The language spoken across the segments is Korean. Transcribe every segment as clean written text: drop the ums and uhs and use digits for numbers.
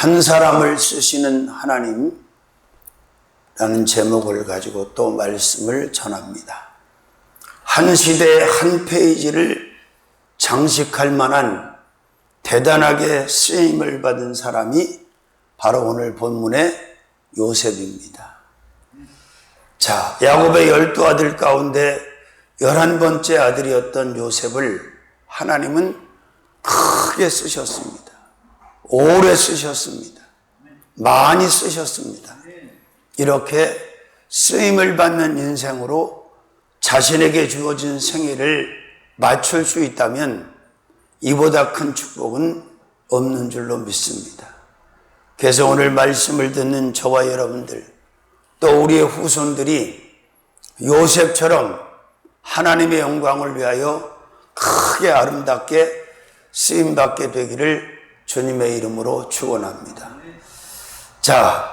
한 사람을 쓰시는 하나님이라는 제목을 가지고 또 말씀을 전합니다. 한 시대의 한 페이지를 장식할 만한 대단하게 쓰임을 받은 사람이 바로 오늘 본문의 요셉입니다. 자, 야곱의 12아들 가운데 11번째 아들이었던 요셉을 하나님은 크게 쓰셨습니다. 오래 쓰셨습니다. 많이 쓰셨습니다. 이렇게 쓰임을 받는 인생으로 자신에게 주어진 생애를 맞출 수 있다면 이보다 큰 축복은 없는 줄로 믿습니다. 그래서 오늘 말씀을 듣는 저와 여러분들, 또 우리의 후손들이 요셉처럼 하나님의 영광을 위하여 크게 아름답게 쓰임받게 되기를 주님의 이름으로 축원합니다. 자,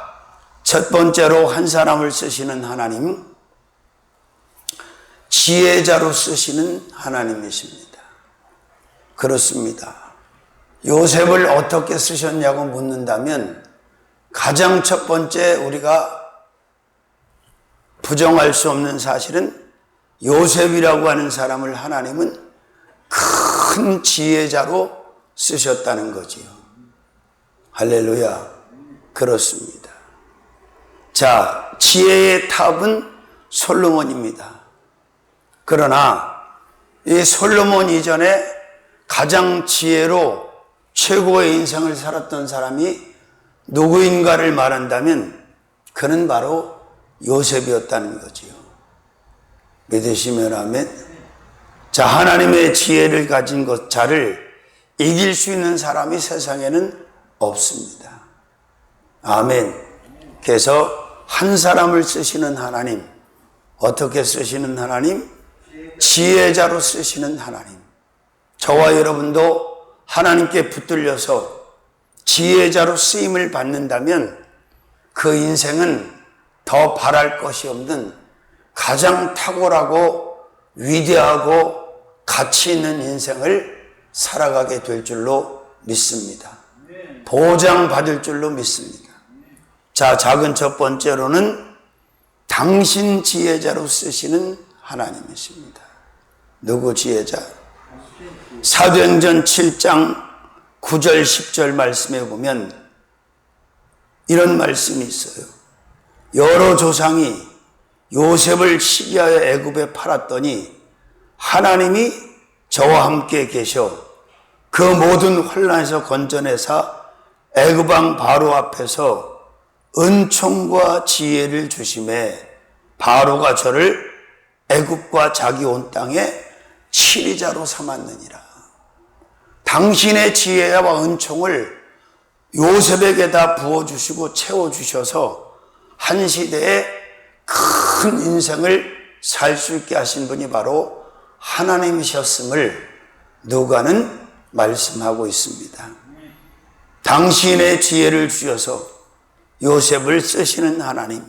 첫 번째로 한 사람을 쓰시는 하나님, 지혜자로 쓰시는 하나님이십니다. 그렇습니다. 요셉을 어떻게 쓰셨냐고 묻는다면 가장 첫 번째 우리가 부정할 수 없는 사실은 요셉이라고 하는 사람을 하나님은 큰 지혜자로 쓰셨다는 거지요. 할렐루야. 그렇습니다. 자, 지혜의 탑은 솔로몬입니다. 그러나 이 솔로몬 이전에 가장 지혜로 최고의 인생을 살았던 사람이 누구인가를 말한다면 그는 바로 요셉이었다는 거지요. 믿으시면 아멘. 자, 하나님의 지혜를 가진 자를 이길 수 있는 사람이 세상에는 없습니다. 아멘. 그래서 한 사람을 쓰시는 하나님, 어떻게 쓰시는 하나님? 지혜자로 쓰시는 하나님. 저와 여러분도 하나님께 붙들려서 지혜자로 쓰임을 받는다면 그 인생은 더 바랄 것이 없는 가장 탁월하고 위대하고 가치 있는 인생을 살아가게 될 줄로 믿습니다. 보장받을 줄로 믿습니다. 자, 작은 첫 번째로는 당신 지혜자로 쓰시는 하나님이십니다. 누구 지혜자? 사도행전 7장 9절 10절 말씀에 보면 이런 말씀이 있어요. 여러 조상이 요셉을 시기하여 애굽에 팔았더니 하나님이 저와 함께 계셔 그 모든 혼란에서 건져내사 애굽 왕 바로 앞에서 은총과 지혜를 주심에 바로가 저를 애굽과 자기 온 땅에 치리자로 삼았느니라. 당신의 지혜와 은총을 요셉에게 다 부어주시고 채워주셔서 한 시대에 큰 인생을 살 수 있게 하신 분이 바로 하나님이셨음을 누가는 말씀하고 있습니다. 당신의 지혜를 주셔서 요셉을 쓰시는 하나님,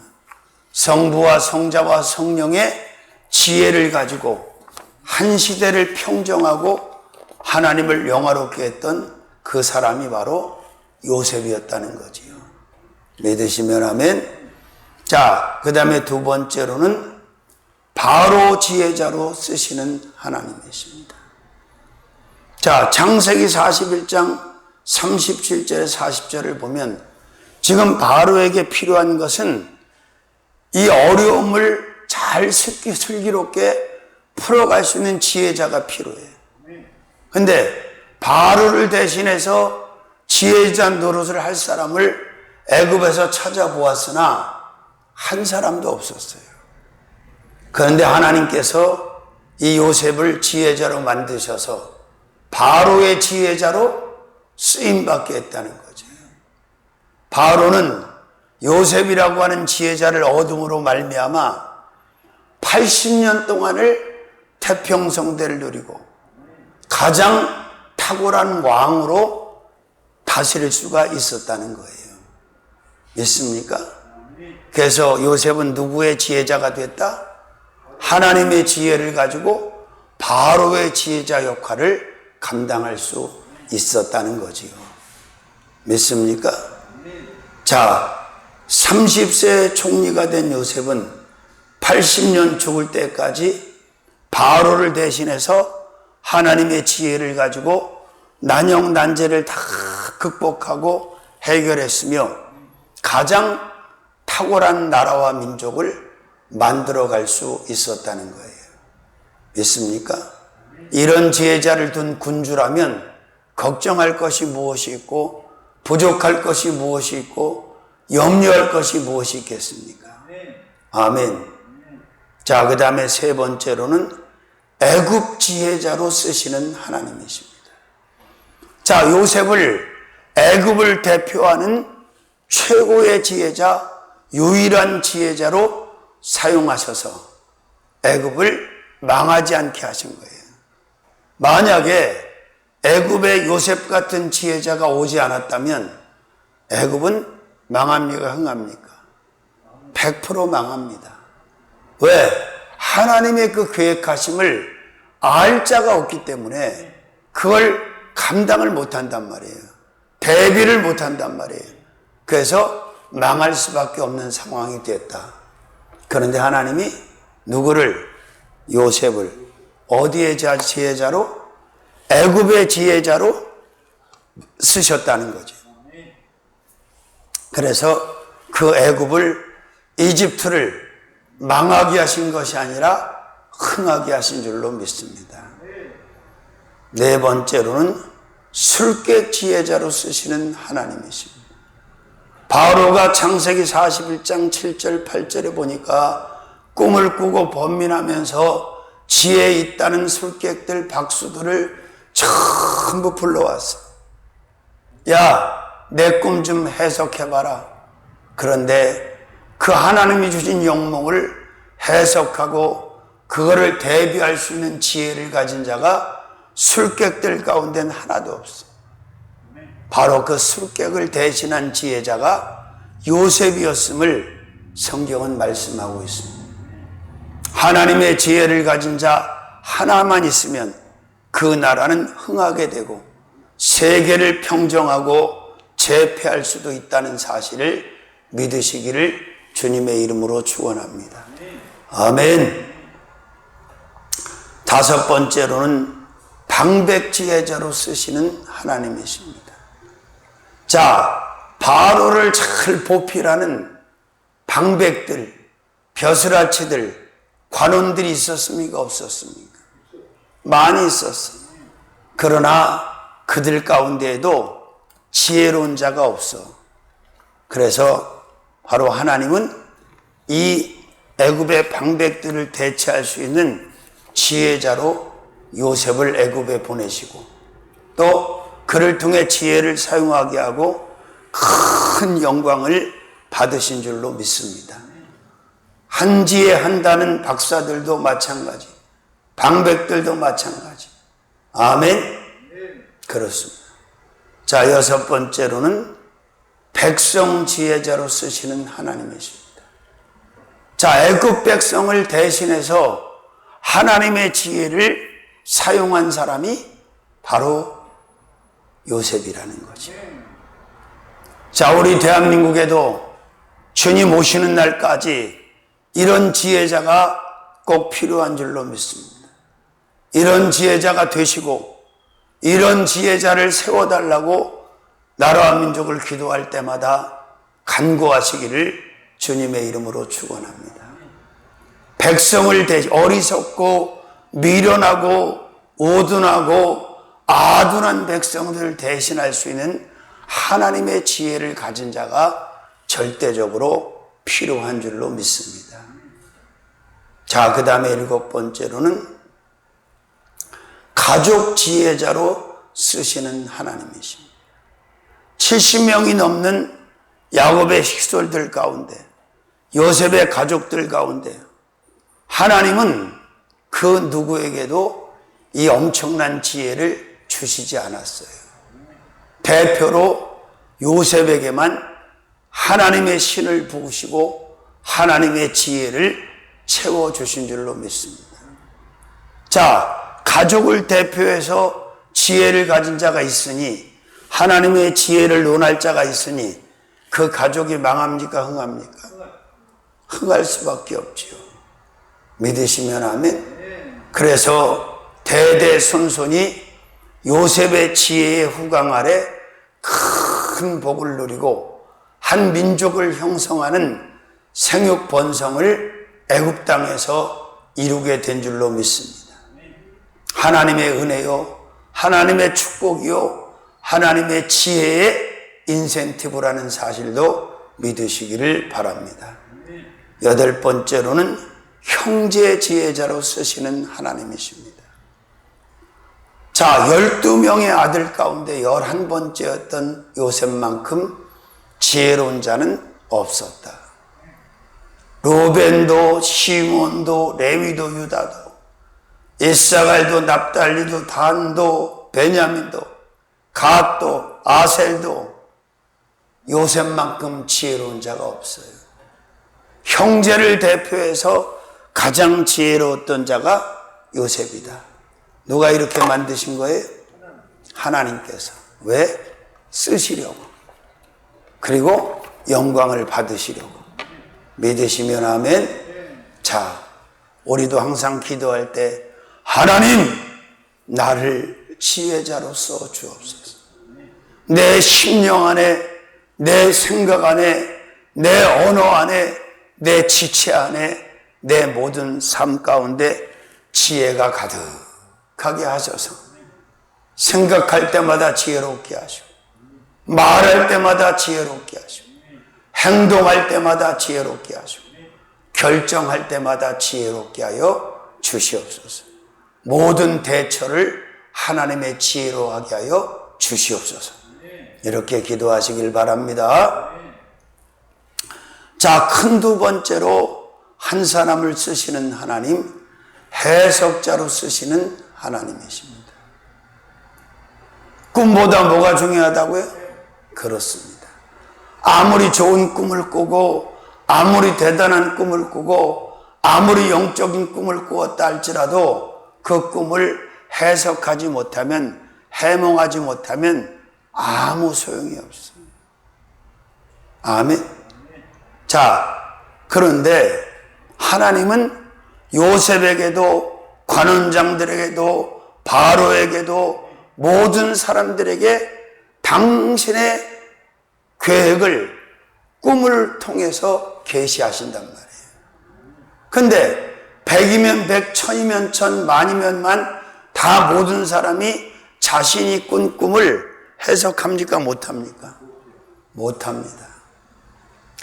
성부와 성자와 성령의 지혜를 가지고 한 시대를 평정하고 하나님을 영화롭게 했던 그 사람이 바로 요셉이었다는 거지요. 믿으시면 아멘. 자, 그 다음에 두 번째로는 바로 지혜자로 쓰시는 하나님이십니다. 자, 창세기 41장 37절 40절을 보면 지금 바로에게 필요한 것은 이 어려움을 잘 슬기롭게 풀어갈 수 있는 지혜자가 필요해요. 근데 바로를 대신해서 지혜자 노릇을 할 사람을 애굽에서 찾아보았으나 한 사람도 없었어요. 그런데 하나님께서 이 요셉을 지혜자로 만드셔서 바로의 지혜자로 쓰임받게 했다는 거죠. 바로는 요셉이라고 하는 지혜자를 얻음으로 말미암아 80년 동안을 태평성대를 누리고 가장 탁월한 왕으로 다스릴 수가 있었다는 거예요. 믿습니까? 그래서 요셉은 누구의 지혜자가 됐다? 하나님의 지혜를 가지고 바로의 지혜자 역할을 감당할 수 있었다는 거지요. 믿습니까? 자, 30세 총리가 된 요셉은 80년 죽을 때까지 바로를 대신해서 하나님의 지혜를 가지고 난영 난제를 다 극복하고 해결했으며 가장 탁월한 나라와 민족을 만들어갈 수 있었다는 거예요. 믿습니까? 이런 지혜자를 둔 군주라면 걱정할 것이 무엇이 있고 부족할 것이 무엇이 있고 염려할 것이 무엇이 있겠습니까? 아멘. 자, 그 다음에 세 번째로는 애굽 지혜자로 쓰시는 하나님이십니다. 자, 요셉을 애굽을 대표하는 최고의 지혜자, 유일한 지혜자로 사용하셔서 애굽을 망하지 않게 하신 거예요. 만약에 애굽에 요셉 같은 지혜자가 오지 않았다면 애굽은 망합니까? 흥합니까? 100% 망합니다. 왜? 하나님의 그 계획하심을 알 자가 없기 때문에 그걸 감당을 못한단 말이에요. 대비를 못한단 말이에요. 그래서 망할 수밖에 없는 상황이 됐다. 그런데 하나님이 누구를? 요셉을 어디의 지혜자로? 애굽의 지혜자로 쓰셨다는 거죠. 그래서 그 애굽을, 이집트를 망하게 하신 것이 아니라 흥하게 하신 줄로 믿습니다. 네 번째로는 술객 지혜자로 쓰시는 하나님이십니다. 바로가 창세기 41장 7절 8절에 보니까 꿈을 꾸고 번민하면서 지혜 있다는 술객들, 박수들을 전부 불러왔어. 야, 내 꿈 좀 해석해봐라. 그런데 그 하나님이 주신 영몽을 해석하고 그거를 대비할 수 있는 지혜를 가진 자가 술객들 가운데는 하나도 없어. 바로 그 술객을 대신한 지혜자가 요셉이었음을 성경은 말씀하고 있습니다. 하나님의 지혜를 가진 자 하나만 있으면 그 나라는 흥하게 되고 세계를 평정하고 제패할 수도 있다는 사실을 믿으시기를 주님의 이름으로 축원합니다. 아멘. 다섯 번째로는 방백지혜자로 쓰시는 하나님이십니다. 자, 바로를 잘 보필하는 방백들, 벼슬아치들, 관원들이 있었습니까? 없었습니까? 많이 있었어. 그러나 그들 가운데에도 지혜로운 자가 없어. 그래서 바로 하나님은 이 애굽의 방백들을 대체할 수 있는 지혜자로 요셉을 애굽에 보내시고 또 그를 통해 지혜를 사용하게 하고 큰 영광을 받으신 줄로 믿습니다. 한지혜 한다는 박사들도 마찬가지, 방백들도 마찬가지. 아멘. 그렇습니다. 자, 여섯 번째로는 백성 지혜자로 쓰시는 하나님이십니다. 자, 애굽 백성을 대신해서 하나님의 지혜를 사용한 사람이 바로 요셉이라는 거죠. 자, 우리 대한민국에도 주님 오시는 날까지 이런 지혜자가 꼭 필요한 줄로 믿습니다. 이런 지혜자가 되시고 이런 지혜자를 세워달라고 나라와 민족을 기도할 때마다 간구하시기를 주님의 이름으로 축원합니다. 백성을 어리석고 미련하고 오둔하고 아둔한 백성들을 대신할 수 있는 하나님의 지혜를 가진 자가 절대적으로 필요한 줄로 믿습니다. 자, 그 다음에 일곱 번째로는 가족 지혜자로 쓰시는 하나님이십니다. 70명이 넘는 야곱의 식솔들 가운데, 요셉의 가족들 가운데 하나님은 그 누구에게도 이 엄청난 지혜를 주시지 않았어요. 대표로 요셉에게만 하나님의 신을 부으시고 하나님의 지혜를 채워주신 줄로 믿습니다. 자, 가족을 대표해서 지혜를 가진 자가 있으니, 하나님의 지혜를 논할 자가 있으니 그 가족이 망합니까? 흥합니까? 흥할 수밖에 없지요. 믿으시면 아멘. 그래서 대대손손이 요셉의 지혜의 후광 아래 큰 복을 누리고 한 민족을 형성하는 생육 번성을 애굽 땅에서 이루게 된 줄로 믿습니다. 하나님의 은혜요, 하나님의 축복이요, 하나님의 지혜의 인센티브라는 사실도 믿으시기를 바랍니다. 여덟 번째로는 형제 지혜자로 쓰시는 하나님이십니다. 자, 12명의 아들 가운데 11번째였던 요셉만큼 지혜로운 자는 없었다. 로벤도 시몬도 레위도 유다도 이사갈도 납달리도 단도 베냐민도 갓도 아셀도 요셉만큼 지혜로운 자가 없어요. 형제를 대표해서 가장 지혜로웠던 자가 요셉이다. 누가 이렇게 만드신 거예요? 하나님께서. 왜? 쓰시려고. 그리고 영광을 받으시려고. 믿으시면 아멘. 자, 우리도 항상 기도할 때 하나님, 나를 지혜자로서 주옵소서. 내 심령 안에, 내 생각 안에, 내 언어 안에, 내 지체 안에, 내 모든 삶 가운데 지혜가 가득하게 하셔서 생각할 때마다 지혜롭게 하시고, 말할 때마다 지혜롭게 하시고, 행동할 때마다 지혜롭게 하시고, 결정할 때마다 지혜롭게 하여 주시옵소서. 모든 대처를 하나님의 지혜로 하게 하여 주시옵소서. 이렇게 기도하시길 바랍니다. 자, 큰 두 번째로 한 사람을 쓰시는 하나님, 해석자로 쓰시는 하나님이십니다. 꿈보다 뭐가 중요하다고요? 그렇습니다. 아무리 좋은 꿈을 꾸고, 아무리 대단한 꿈을 꾸고, 아무리 영적인 꿈을 꾸었다 할지라도 그 꿈을 해석하지 못하면, 해몽하지 못하면 아무 소용이 없어요. 아멘. 자, 그런데 하나님은 요셉에게도, 관원장들에게도, 바로에게도, 모든 사람들에게 당신의 계획을 꿈을 통해서 계시하신단 말이에요. 근데 100이면 100, 1000이면 1000, 만이면 만, 다 모든 사람이 자신이 꾼 꿈을 해석합니까? 못합니까? 못합니다.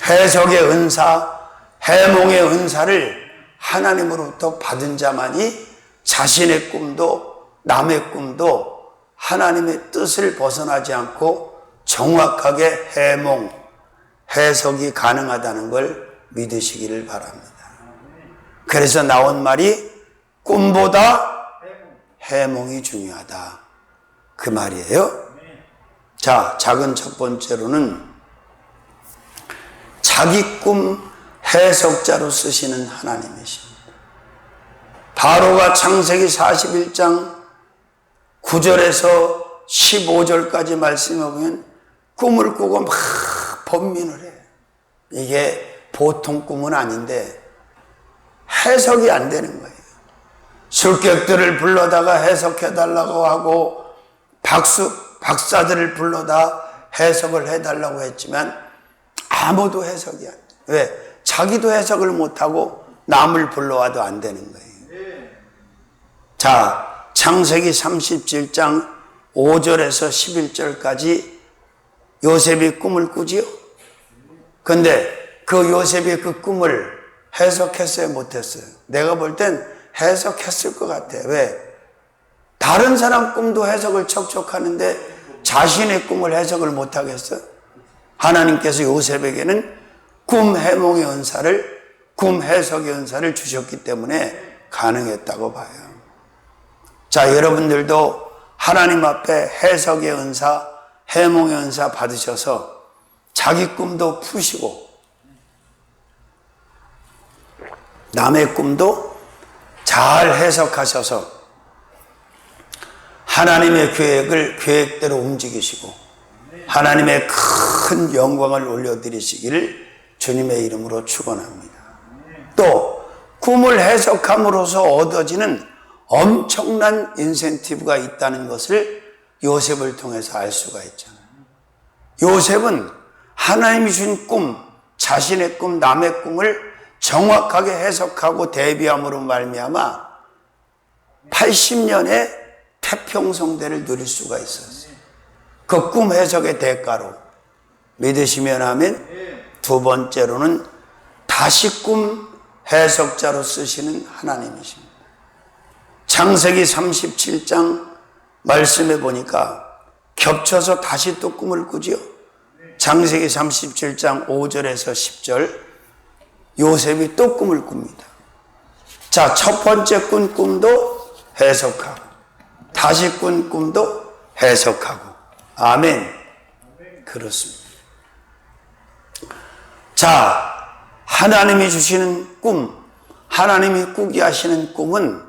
해석의 은사, 해몽의 은사를 하나님으로부터 받은 자만이 자신의 꿈도 남의 꿈도 하나님의 뜻을 벗어나지 않고 정확하게 해몽, 해석이 가능하다는 걸 믿으시기를 바랍니다. 그래서 나온 말이 꿈보다 해몽이 중요하다. 그 말이에요. 자, 작은 첫 번째로는 자기 꿈 해석자로 쓰시는 하나님이십니다. 바로가 창세기 41장 9절에서 15절까지 말씀해 보면 꿈을 꾸고 막 번민을 해. 이게 보통 꿈은 아닌데 해석이 안 되는 거예요. 술객들을 불러다가 해석해달라고 하고 박사들을 불러다 해석을 해달라고 했지만 아무도 해석이 안 돼. 왜? 자기도 해석을 못하고 남을 불러와도 안 되는 거예요. 자, 창세기 37장 5절에서 11절까지 요셉이 꿈을 꾸지요? 근데 그 요셉이 그 꿈을 해석했어요? 못했어요? 내가 볼 땐 해석했을 것 같아. 왜? 다른 사람 꿈도 해석을 척척하는데 자신의 꿈을 해석을 못하겠어? 하나님께서 요셉에게는 꿈 해몽의 은사를, 꿈 해석의 은사를 주셨기 때문에 가능했다고 봐요. 자, 여러분들도 하나님 앞에 해석의 은사, 해몽의 은사 받으셔서 자기 꿈도 푸시고 남의 꿈도 잘 해석하셔서 하나님의 계획을 계획대로 움직이시고 하나님의 큰 영광을 올려드리시기를 주님의 이름으로 축원합니다. 또 꿈을 해석함으로써 얻어지는 엄청난 인센티브가 있다는 것을 요셉을 통해서 알 수가 있잖아요. 요셉은 하나님이 주신 꿈, 자신의 꿈, 남의 꿈을 정확하게 해석하고 대비함으로 말미암아 80년의 태평성대를 누릴 수가 있었어요. 그 꿈 해석의 대가로. 믿으시면 아멘. 두 번째로는 다시 꿈 해석자로 쓰시는 하나님이십니다. 창세기 37장 말씀해 보니까 겹쳐서 다시 또 꿈을 꾸지요. 창세기 37장 5절에서 10절 요셉이 또 꿈을 꿉니다. 자, 첫 번째 꾼 꿈도 해석하고 다시 꾼 꿈도 해석하고. 아멘. 그렇습니다. 자, 하나님이 주시는 꿈, 하나님이 꾸게 하시는 꿈은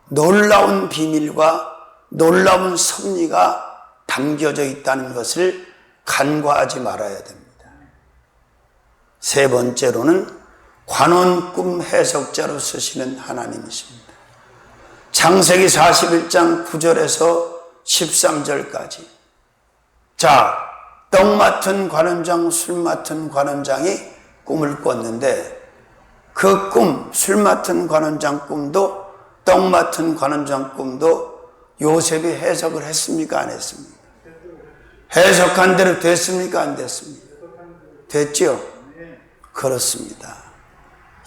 놀라운 비밀과 놀라운 섭리가 담겨져 있다는 것을 간과하지 말아야 됩니다. 세 번째로는 관원 꿈 해석자로 쓰시는 하나님이십니다. 창세기 41장 9절에서 13절까지. 자, 떡 맡은 관원장, 술 맡은 관원장이 꿈을 꿨는데 그 꿈, 술 맡은 관원장 꿈도 떡 맡은 관원장 꿈도 요셉이 해석을 했습니까? 안 했습니까? 해석한 대로 됐습니까? 안 됐습니까? 됐죠? 그렇습니다.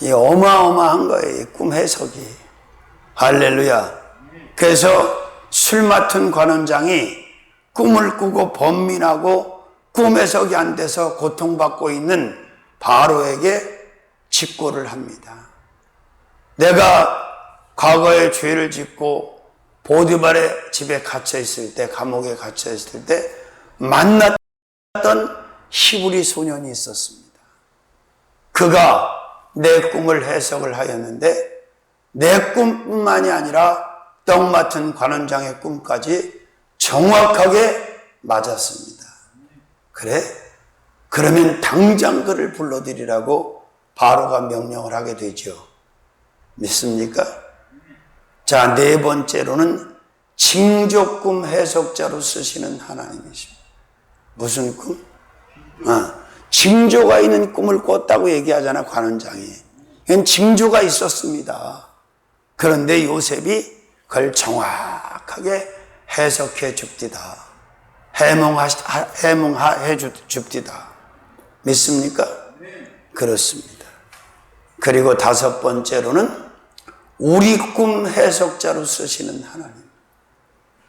이 어마어마한 거예요. 이 꿈 해석이. 할렐루야. 그래서 술 맡은 관원장이 꿈을 꾸고 번민하고 꿈 해석이 안 돼서 고통받고 있는 바로에게 직고를 합니다. 내가 과거에 죄를 짓고 보디발의 집에 갇혀 있을 때, 감옥에 갇혀 있을 때 만났던 히브리 소년이 있었습니다. 그가 내 꿈을 해석을 하였는데 내 꿈뿐만이 아니라 떡 맡은 관원장의 꿈까지 정확하게 맞았습니다. 그래? 그러면 당장 그를 불러들이라고 바로가 명령을 하게 되죠. 믿습니까? 자, 네 번째로는 징조꿈 해석자로 쓰시는 하나님이십니다. 무슨 꿈? 징조가 있는 꿈을 꿨다고 얘기하잖아, 관원장이. 이건 징조가 있었습니다. 그런데 요셉이 그걸 정확하게 해석해 줍디다. 해몽해 줍디다. 믿습니까? 그렇습니다. 그리고 다섯 번째로는 우리 꿈 해석자로 쓰시는 하나님.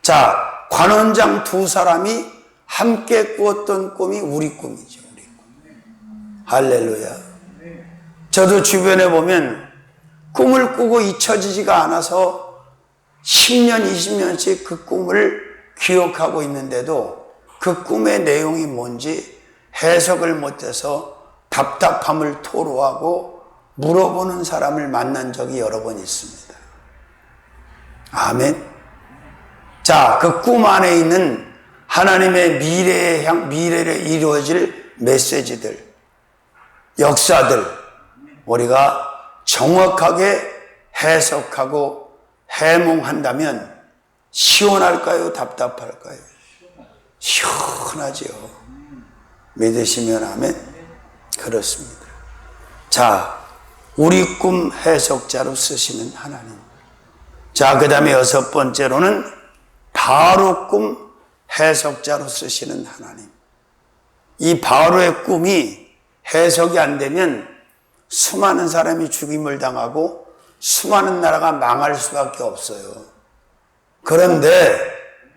자, 관원장 두 사람이 함께 꾸었던 꿈이 우리 꿈이죠. 우리 꿈. 할렐루야. 저도 주변에 보면 꿈을 꾸고 잊혀지지가 않아서 10년, 20년씩 그 꿈을 기억하고 있는데도 그 꿈의 내용이 뭔지 해석을 못해서 답답함을 토로하고 물어보는 사람을 만난 적이 여러 번 있습니다. 아멘. 자, 그 꿈 안에 있는 하나님의 미래에 이루어질 메시지들, 역사들, 우리가 정확하게 해석하고 해몽한다면 시원할까요? 답답할까요? 시원하지요. 믿으시면 아멘. 그렇습니다. 자, 우리 꿈 해석자로 쓰시는 하나님. 자, 그 다음에 여섯 번째로는 바로 꿈 해석자로 쓰시는 하나님. 이 바로의 꿈이 해석이 안 되면 수많은 사람이 죽임을 당하고 수많은 나라가 망할 수밖에 없어요. 그런데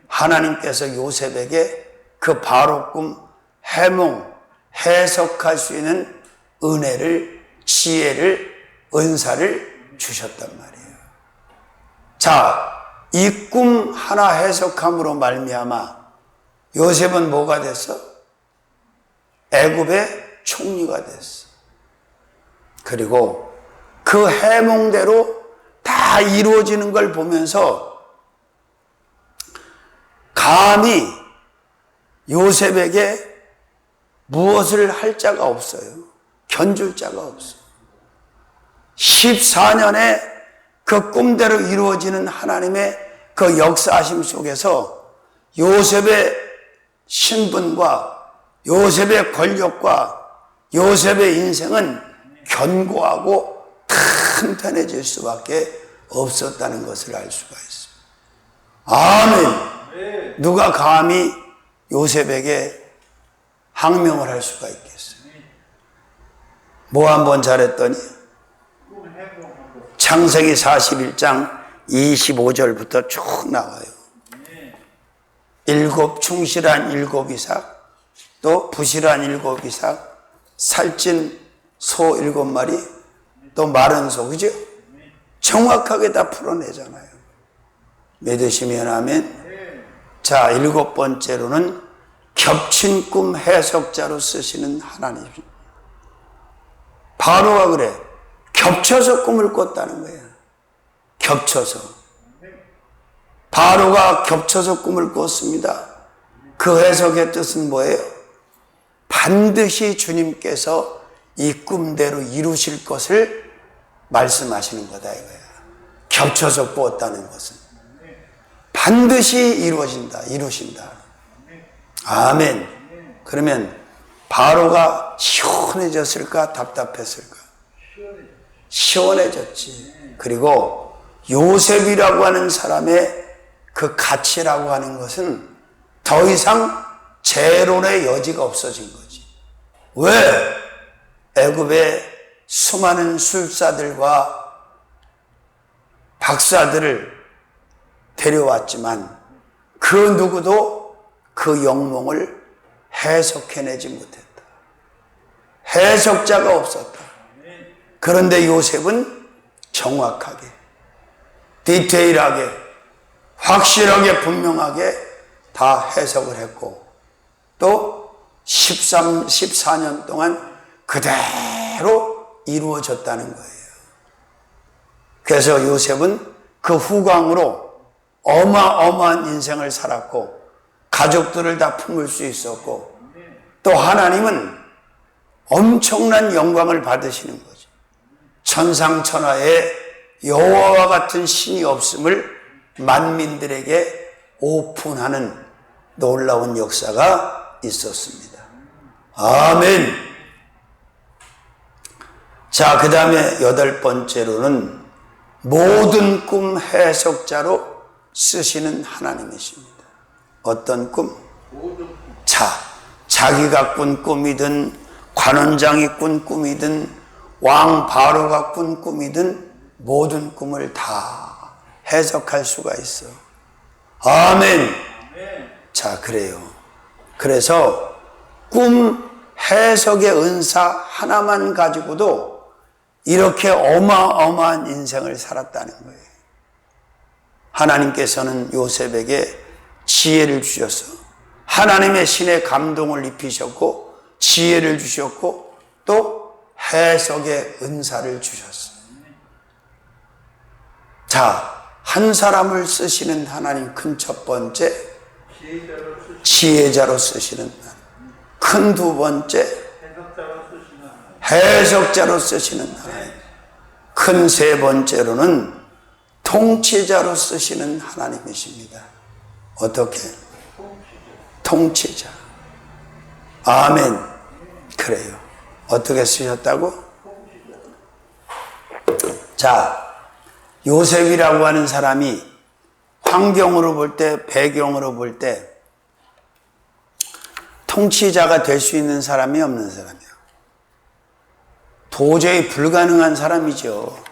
하나님께서 요셉에게 그 바로 꿈 해몽, 해석할 수 있는 은혜를, 지혜를, 은사를 주셨단 말이에요. 자, 이 꿈 하나 해석함으로 말미암아 요셉은 뭐가 됐어? 애굽의 총리가 됐어. 그리고 그 해몽대로 다 이루어지는 걸 보면서 감히 요셉에게 무엇을 할 자가 없어요. 견줄 자가 없어요. 14년에 그 꿈대로 이루어지는 하나님의 그 역사하심 속에서 요셉의 신분과 요셉의 권력과 요셉의 인생은 견고하고 탄탄해질 수밖에 없었다는 것을 알 수가 있습니다. 아멘. 누가 감히 요셉에게 항명을 할 수가 있겠어요? 뭐 한번 잘했더니 창세기 41장 25절부터 쭉 나와요. 충실한 일곱 이삭, 또 부실한 일곱 이삭, 살찐 소 7마리, 또 마른 소, 그죠? 정확하게 다 풀어내잖아요. 믿으시면 아멘. 자, 7번째로는 겹친 꿈 해석자로 쓰시는 하나님. 바로가 그래. 겹쳐서 꿈을 꿨다는 거예요. 겹쳐서. 바로가 겹쳐서 꿈을 꿨습니다. 그 해석의 뜻은 뭐예요? 반드시 주님께서 이 꿈대로 이루실 것을 말씀하시는 거다 이거야. 겹쳐서 꾸었다는 것은 반드시 이루신다. 아멘. 그러면 바로가 시원해졌을까? 답답했을까? 시원해졌지. 그리고 요셉이라고 하는 사람의 그 가치라고 하는 것은 더 이상 재론의 여지가 없어진 거지. 왜? 애굽의 수많은 술사들과 박사들을 데려왔지만 그 누구도 그 영몽을 해석해내지 못했다. 해석자가 없었다. 그런데 요셉은 정확하게, 디테일하게, 확실하게, 분명하게 다 해석을 했고 또 14년 동안 그대로 이루어졌다는 거예요. 그래서 요셉은 그 후광으로 어마어마한 인생을 살았고 가족들을 다 품을 수 있었고 또 하나님은 엄청난 영광을 받으시는 거죠. 천상천하에 여호와와 같은 신이 없음을 만민들에게 오픈하는 놀라운 역사가 있었습니다. 아멘. 자, 그 다음에 8번째로는 모든 꿈 해석자로 쓰시는 하나님이십니다. 어떤 꿈? 자, 자기가 꾼 꿈이든 관원장이 꾼 꿈이든 왕 바로가 꾼 꿈이든 모든 꿈을 다 해석할 수가 있어. 아멘. 자, 그래요. 그래서 꿈 해석의 은사 하나만 가지고도 이렇게 어마어마한 인생을 살았다는 거예요. 하나님께서는 요셉에게 지혜를 주셔서 하나님의 신의 감동을 입히셨고 지혜를 주셨고 또 해석의 은사를 주셨어요. 자, 한 사람을 쓰시는 하나님, 큰 첫 번째 지혜자로 쓰시는 하나님, 큰 두 번째 해석자로 쓰시는 하나님, 큰 세 번째로는 통치자로 쓰시는 하나님이십니다. 어떻게? 통치자. 아멘. 그래요. 어떻게 쓰셨다고? 자, 요셉이라고 하는 사람이 환경으로 볼 때, 배경으로 볼 때 통치자가 될 수 있는 사람이 없는 사람이에요. 도저히 불가능한 사람이죠.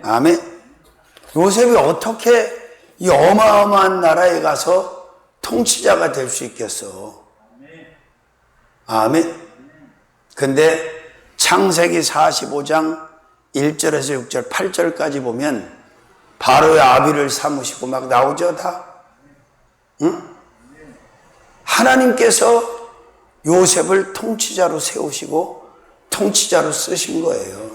아멘. 요셉이 어떻게 이 어마어마한 나라에 가서 통치자가 될 수 있겠어? 아멘. 근데 창세기 45장 1절에서 6절, 8절까지 보면 바로의 아비를 삼으시고 막 나오죠, 다? 응? 하나님께서 요셉을 통치자로 세우시고 통치자로 쓰신 거예요.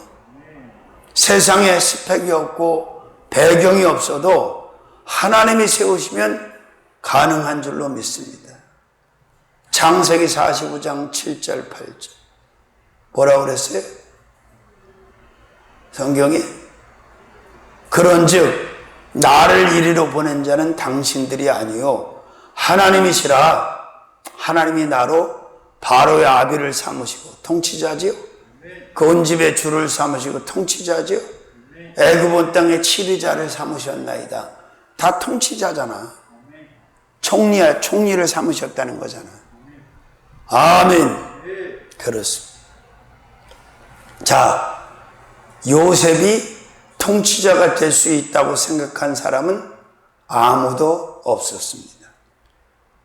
세상에 스펙이 없고 배경이 없어도 하나님이 세우시면 가능한 줄로 믿습니다. 창세기 45장 7절 8절 뭐라고 그랬어요? 성경이 그런즉 나를 이리로 보낸 자는 당신들이 아니요 하나님이시라. 하나님이 나로 바로의 아비를 삼으시고 통치자지요. 그 온 집의 주를 삼으시고 통치자지요. 애굽 땅의 치리자를 삼으셨나이다. 다 통치자잖아. 총리를 삼으셨다는 거잖아. 아멘. 그렇습니다. 자, 요셉이 통치자가 될 수 있다고 생각한 사람은 아무도 없었습니다.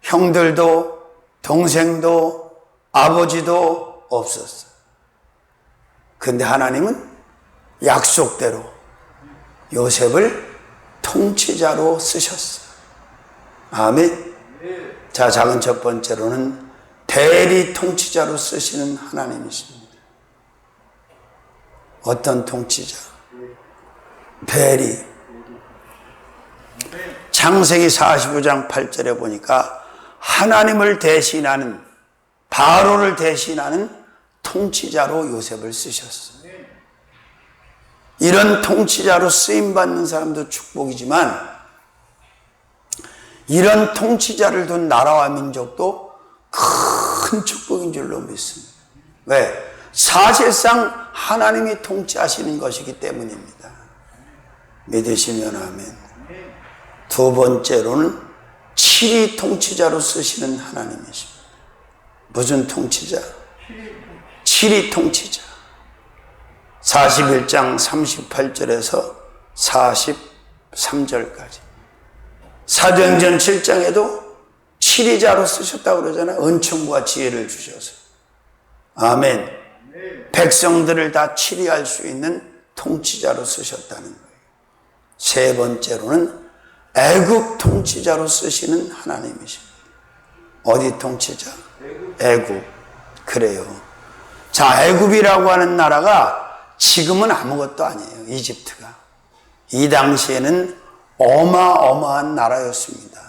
형들도 동생도 아버지도 없었어요. 그런데 하나님은 약속대로 요셉을 통치자로 쓰셨어요. 아멘. 자, 작은 첫 번째로는 대리 통치자로 쓰시는 하나님이십니다. 어떤 통치자? 대리. 창세기 45장 8절에 보니까 하나님을 대신하는, 바로를 대신하는 통치자로 요셉을 쓰셨어요. 이런 통치자로 쓰임받는 사람도 축복이지만 이런 통치자를 둔 나라와 민족도 큰 축복인 줄로 믿습니다. 왜? 사실상 하나님이 통치하시는 것이기 때문입니다. 믿으시면 아멘. 두 번째로는 치리 통치자로 쓰시는 하나님이십니다. 무슨 통치자? 치리 통치자. 41장 38절에서 43절까지. 사도행전 7장에도 치리자로 쓰셨다고 그러잖아요. 은총과 지혜를 주셔서. 아멘. 백성들을 다 치리할 수 있는 통치자로 쓰셨다는 거예요. 세 번째로는 애굽 통치자로 쓰시는 하나님이십니다. 어디 통치자? 애굽. 그래요. 자, 애굽이라고 하는 나라가 지금은 아무것도 아니에요. 이집트가. 이 당시에는 어마어마한 나라였습니다.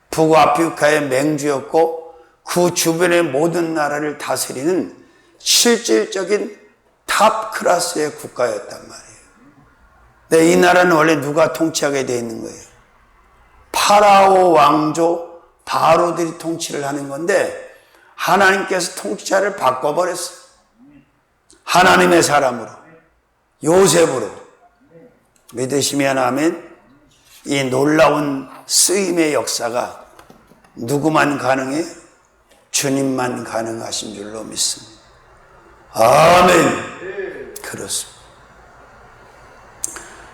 북아프리카의 맹주였고 그 주변의 모든 나라를 다스리는 실질적인 탑 클래스의 국가였단 말이에요. 근데 이 나라는 원래 누가 통치하게 되어 있는 거예요? 파라오 왕조 바로들이 통치를 하는 건데 하나님께서 통치자를 바꿔버렸어요. 하나님의 사람으로, 요셉으로. 믿으시면 아멘. 이 놀라운 쓰임의 역사가 누구만 가능해? 주님만 가능하신 줄로 믿습니다. 아멘. 그렇습니다.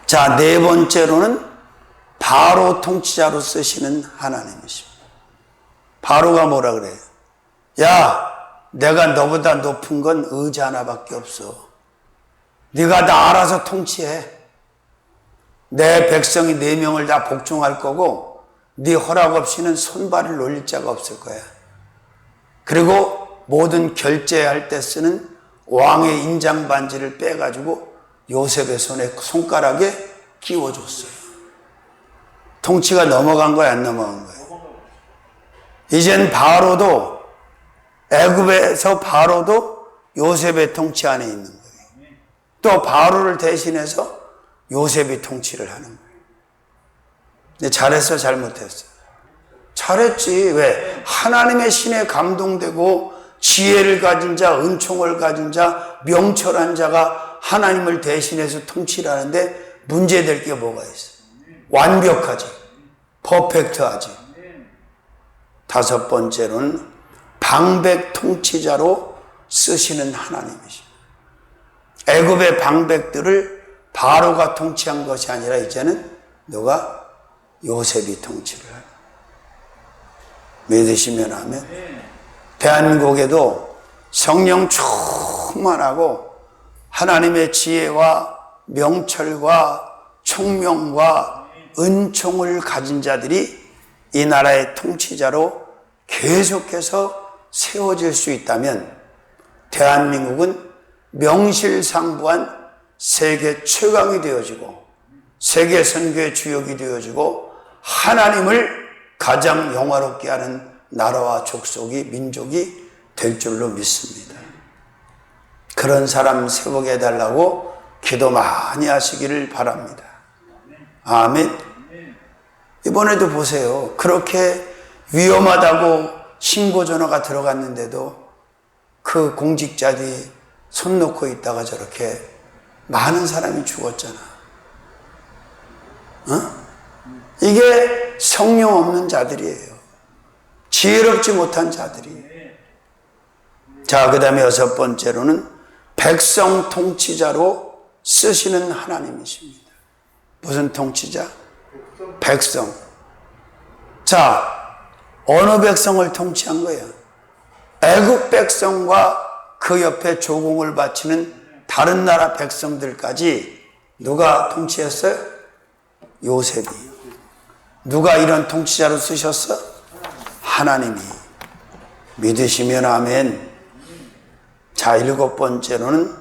자, 네 번째로는 바로 통치자로 쓰시는 하나님이십니다. 바로가 뭐라 그래요? 야, 내가 너보다 높은 건 의자 하나밖에 없어. 네가 나 알아서 통치해. 내 백성이 4명을 다 복종할 거고 네 허락 없이는 손발을 놀릴 자가 없을 거야. 그리고 모든 결제할 때 쓰는 왕의 인장 반지를 빼가지고 요셉의 손가락에 끼워줬어요. 통치가 넘어간 거야, 안 넘어간 거야? 이젠 바로도, 애굽에서 바로도 요셉의 통치 안에 있는 거예요. 또 바로를 대신해서 요셉이 통치를 하는 거예요. 근데 잘했어, 잘못했어? 잘했지. 왜? 하나님의 신에 감동되고 지혜를 가진 자, 은총을 가진 자, 명철한 자가 하나님을 대신해서 통치를 하는데 문제될 게 뭐가 있어? 완벽하지. 퍼펙트하지. 다섯 번째로는 방백 통치자로 쓰시는 하나님이십니다. 애굽의 방백들을 바로가 통치한 것이 아니라 이제는 누가? 요셉이 통치를 해요. 믿으시면 하면 대한민국에도 성령 충만하고 하나님의 지혜와 명철과 총명과 은총을 가진 자들이 이 나라의 통치자로 계속해서 세워질 수 있다면 대한민국은 명실상부한 세계 최강이 되어지고 세계 선교의 주역이 되어지고 하나님을 가장 영화롭게 하는 나라와 족속이 민족이 될 줄로 믿습니다. 그런 사람 세우게 해달라고 기도 많이 하시기를 바랍니다. 아멘. 이번에도 보세요. 그렇게 위험하다고 신고 전화가 들어갔는데도 그 공직자들이 손 놓고 있다가 저렇게 많은 사람이 죽었잖아. 이게 성령 없는 자들이에요. 지혜롭지 못한 자들이에요. 자, 그 다음에 6번째로는 백성 통치자로 쓰시는 하나님이십니다. 무슨 통치자? 백성. 자, 어느 백성을 통치한 거예요? 애국 백성과 그 옆에 조공을 바치는 다른 나라 백성들까지 누가 통치했어요? 요셉이. 누가 이런 통치자로 쓰셨어? 하나님이. 믿으시면 아멘. 자, 7번째로는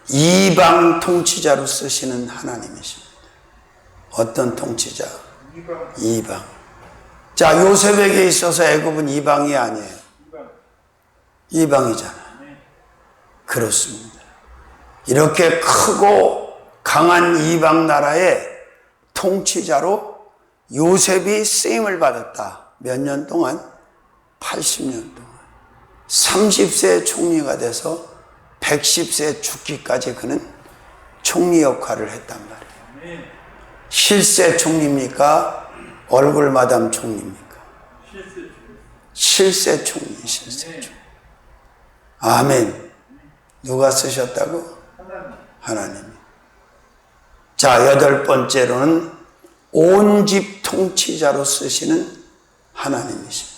이방 통치자로 쓰시는 하나님이십니다. 어떤 통치자? 이방. 자, 요셉에게 있어서 애굽은 이방이 아니에요. 이방이잖아요. 그렇습니다. 이렇게 크고 강한 이방 나라의 통치자로 요셉이 쓰임을 받았다. 몇 년 동안? 80년 동안. 30세 총리가 돼서 110세 죽기까지 그는 총리 역할을 했단 말이에요. 실세 총리입니까? 얼굴 마담 총리입니까? 실세 총리, 실세 총리. 아멘. 누가 쓰셨다고? 하나님이. 자, 8번째로는 온 집 통치자로 쓰시는 하나님이십니다.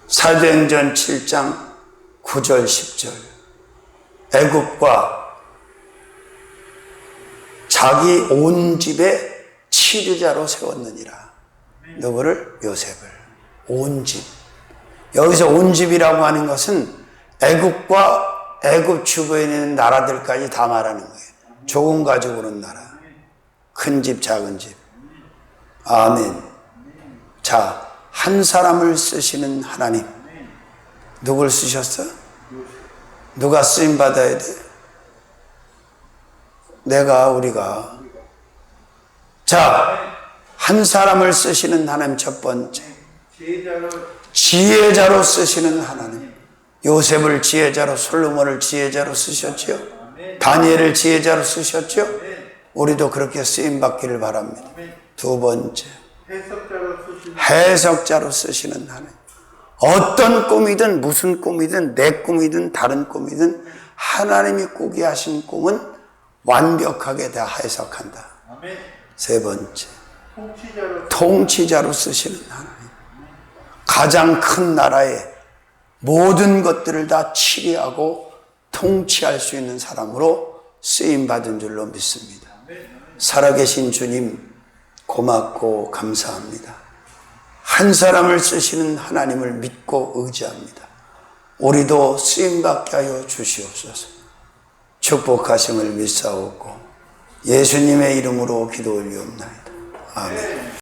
사도행전 7장 9절 10절. 애굽과 자기 온 집에 치르자로 세웠느니라. 누구를? 요셉을. 온 집. 여기서 온 집이라고 하는 것은 애굽과 애굽 주변에 있는 나라들까지 다 말하는 거예요. 조금 가지고 오는 나라. 큰 집, 작은 집. 아멘. 자, 한 사람을 쓰시는 하나님. 누굴 쓰셨어? 누가 쓰임 받아야 돼? 우리가. 자, 한 사람을 쓰시는 하나님 첫 번째. 지혜자로 쓰시는 하나님. 요셉을 지혜자로, 솔로몬을 지혜자로 쓰셨지요. 다니엘을 지혜자로 쓰셨지요. 우리도 그렇게 쓰임 받기를 바랍니다. 두 번째, 해석자로 쓰시는 하나님. 어떤 꿈이든 무슨 꿈이든 내 꿈이든 다른 꿈이든 하나님이 꾸게 하신 꿈은 완벽하게 다 해석한다. 세 번째, 통치자로 쓰시는 하나님. 가장 큰 나라의 모든 것들을 다 치리하고 통치할 수 있는 사람으로 쓰임받은 줄로 믿습니다. 살아계신 주님 고맙고 감사합니다. 한 사람을 쓰시는 하나님을 믿고 의지합니다. 우리도 쓰임받게 하여 주시옵소서. 축복하심을 믿사옵고 예수님의 이름으로 기도 올리옵나이다. 아멘.